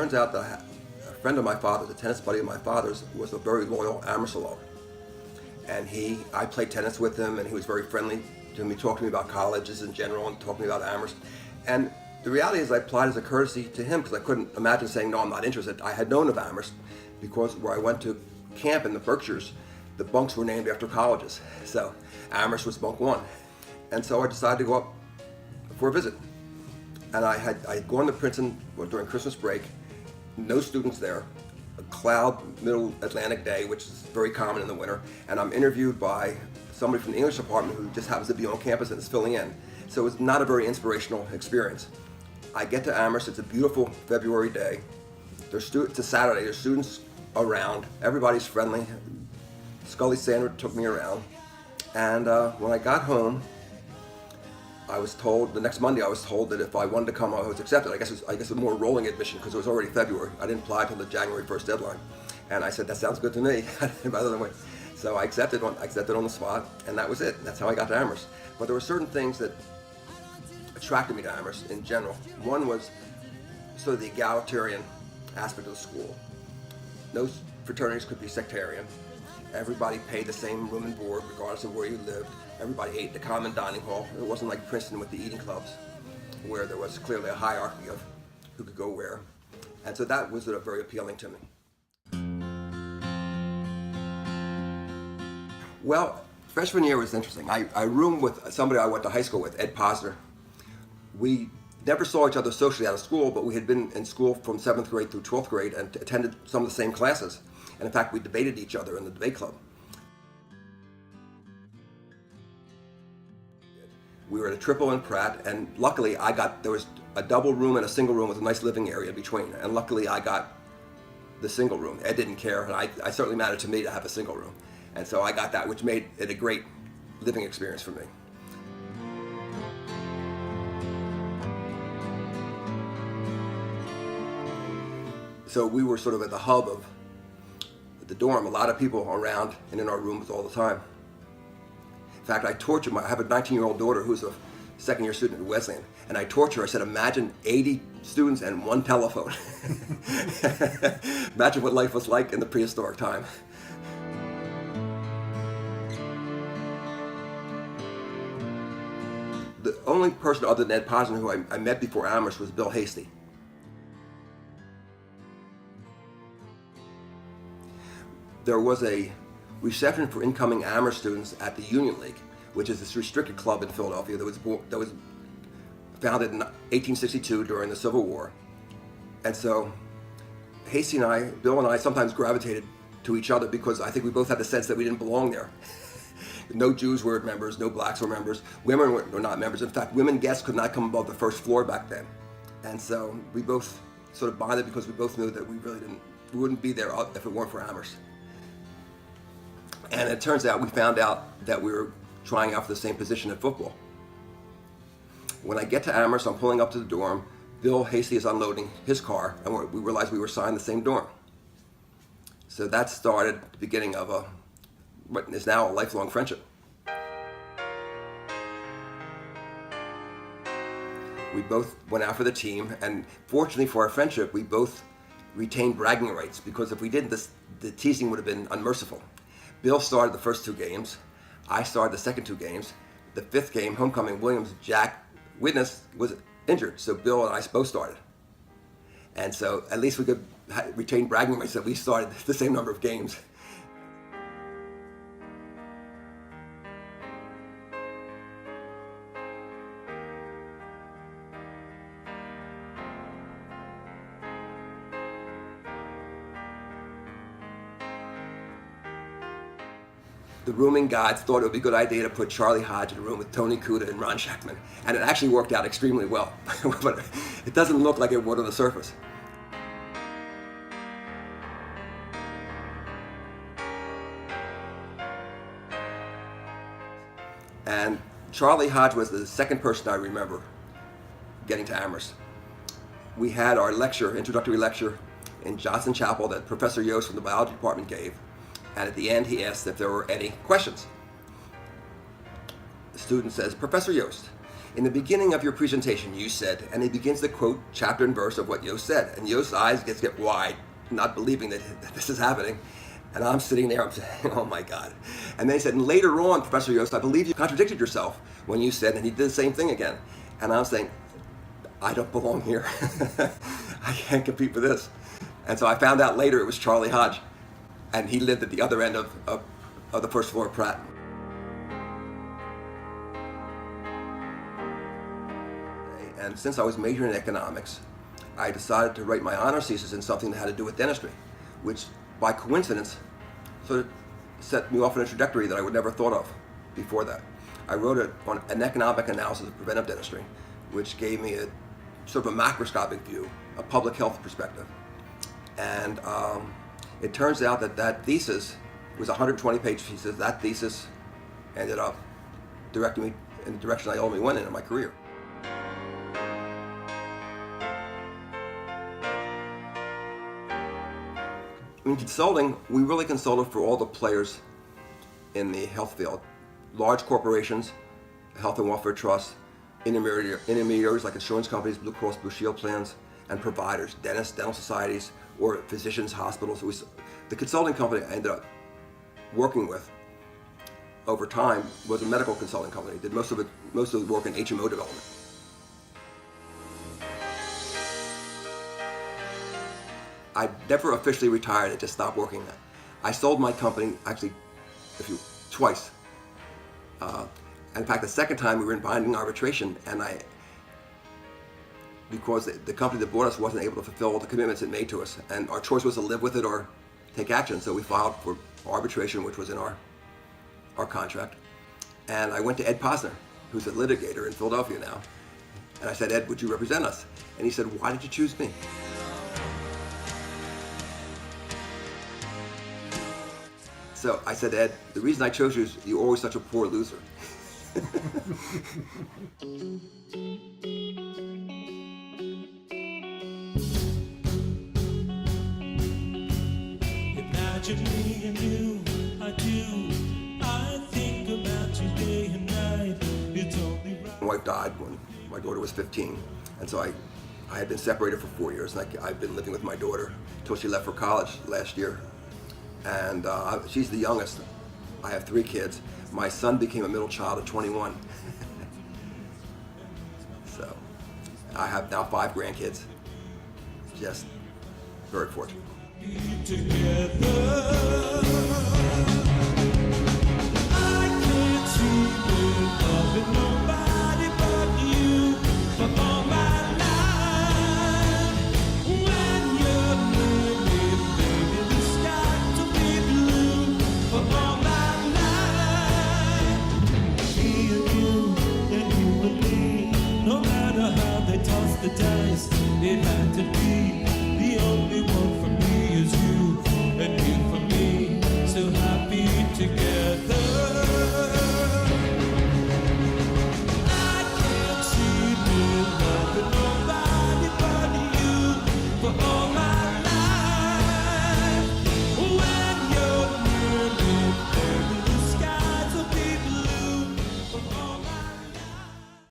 turns out that a friend of my father's, a tennis buddy of my father's, was a very loyal Amherst alum. And I played tennis with him, and he was very friendly to me, talking to me about colleges in general and talking to me about Amherst. And the reality is I applied as a courtesy to him because I couldn't imagine saying, no, I'm not interested. I had known of Amherst because where I went to camp in the Berkshires, the bunks were named after colleges. So Amherst was bunk 1. And so I decided to go up for a visit. And I had gone to Princeton during Christmas break, no students there, a cloud middle Atlantic day, which is very common in the winter, and I'm interviewed by somebody from the English department who just happens to be on campus and is filling in. So it's not a very inspirational experience. I get to Amherst, it's a beautiful February day. It's a Saturday, there's students around, everybody's friendly. Scully Sanders took me around. And when I got home, I was told, the next Monday I was told that if I wanted to come, I was accepted. I guess it was more rolling admission because it was already February. I didn't apply until the January 1st deadline. And I said, that sounds good to me. By the way. So I accepted on the spot, and that was it. That's how I got to Amherst. But there were certain things that attracted me to Amherst in general. One was sort of the egalitarian aspect of the school. No fraternities could be sectarian. Everybody paid the same room and board regardless of where you lived. Everybody ate in the common dining hall. It wasn't like Princeton with the eating clubs, where there was clearly a hierarchy of who could go where. And so that was very appealing to me. Well, freshman year was interesting. I roomed with somebody I went to high school with, Ed Posner. We never saw each other socially out of school, but we had been in school from 7th grade through 12th grade and attended some of the same classes. And in fact, we debated each other in the debate club. We were at a triple in Pratt, and luckily there was a double room and a single room with a nice living area in between, and luckily I got the single room. Ed didn't care, and I certainly mattered to me to have a single room. And so I got that, which made it a great living experience for me. So we were sort of at the hub of the dorm, a lot of people around and in our rooms all the time. In fact, I have a 19-year-old daughter who's a second-year student at Wesleyan, and I torture her. I said, imagine 80 students and one telephone. Imagine what life was like in the prehistoric time. The only person other than Ed Posner who I met before Amherst was Bill Hasty. There was a reception for incoming Amherst students at the Union League, which is this restricted club in Philadelphia that was founded in 1862 during the Civil War. And so Hasty and Bill and I sometimes gravitated to each other because I think we both had the sense that we didn't belong there. No Jews were members, no blacks were members, women were not members. In fact, women guests could not come above the first floor back then. And so we both sort of bonded because we both knew that we wouldn't be there if it weren't for Amherst. And it turns out we found out that we were trying out for the same position in football. When I get to Amherst, I'm pulling up to the dorm. Bill Hasty is unloading his car, and we realized we were assigned the same dorm. So that started the beginning of what is now a lifelong friendship. We both went out for the team, and fortunately for our friendship, we both retained bragging rights, because if we didn't, the teasing would have been unmerciful. Bill started the first 2 games. I started the second 2 games. The 5th game, homecoming, Williams, Jack Witness was injured, so Bill and I both started. And so at least we could retain bragging rights that we started the same number of games. The rooming gods thought it would be a good idea to put Charlie Hodge in a room with Tony Kuda and Ron Scheckman, and it actually worked out extremely well, but it doesn't look like it would on the surface. And Charlie Hodge was the second person I remember getting to Amherst. We had our introductory lecture in Johnson Chapel that Professor Yost from the biology department gave. And at the end, he asked if there were any questions. The student says, Professor Yost, in the beginning of your presentation, you said, and he begins to quote chapter and verse of what Yost said. And Yost's eyes get wide, not believing that this is happening. And I'm sitting there, I'm saying, oh my God. And then he said, and later on, Professor Yost, I believe you contradicted yourself when you said, and he did the same thing again. And I'm saying, I don't belong here. I can't compete with this. And so I found out later it was Charlie Hodge. And he lived at the other end of the first floor of Pratt. And since I was majoring in economics, I decided to write my honors thesis in something that had to do with dentistry, which by coincidence sort of set me off on a trajectory that I would never thought of before that. I wrote it on an economic analysis of preventive dentistry, which gave me a sort of a macroscopic view, a public health perspective. And it turns out that thesis was a 120-page thesis. That thesis ended up directing me in the direction I ultimately went in my career. In consulting, we really consulted for all the players in the health field. Large corporations, health and welfare trusts, intermediaries like insurance companies, Blue Cross Blue Shield plans, and providers, dentists, dental societies, or physicians, hospitals. The consulting company I ended up working with over time was a medical consulting company. Did most of the work in HMO development. I never officially retired. I just stopped working. I sold my company actually twice. And in fact, the second time we were in binding arbitration, and because the company that bought us wasn't able to fulfill the commitments it made to us, and our choice was to live with it or take action. So we filed for arbitration, which was in our contract. And I went to Ed Posner, who's a litigator in Philadelphia now, and I said, Ed, would you represent us? And he said, why did you choose me? So I said, Ed, the reason I chose you is you're always such a poor loser. Imagine me and you, I do. I think about you day and night. It's only right. My wife died when my daughter was 15, and so I had been separated for 4 years, and I've been living with my daughter until she left for college last year. And she's the youngest. I have 3 kids. My son became a middle child at 21. So I have now 5 grandkids. Just very fortunate. Together.